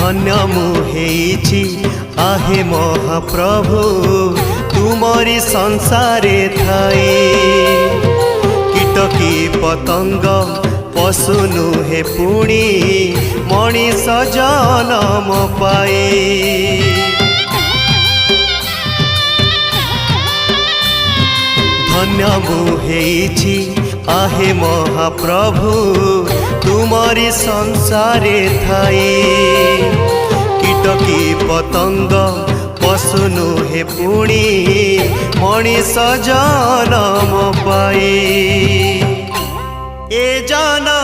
धन्य मुहेछि आहे महाप्रभु तुमरी संसारे थाई। कीटकी पतंग पशु नुहे पुणी मनीष जन्म पाए। धन्य मुहेछि आहे महाप्रभु तुमरी संसारे थाई। कीटकी पतंग पशु नुहे पुणी मनीष जन्म पाए। ए जन्म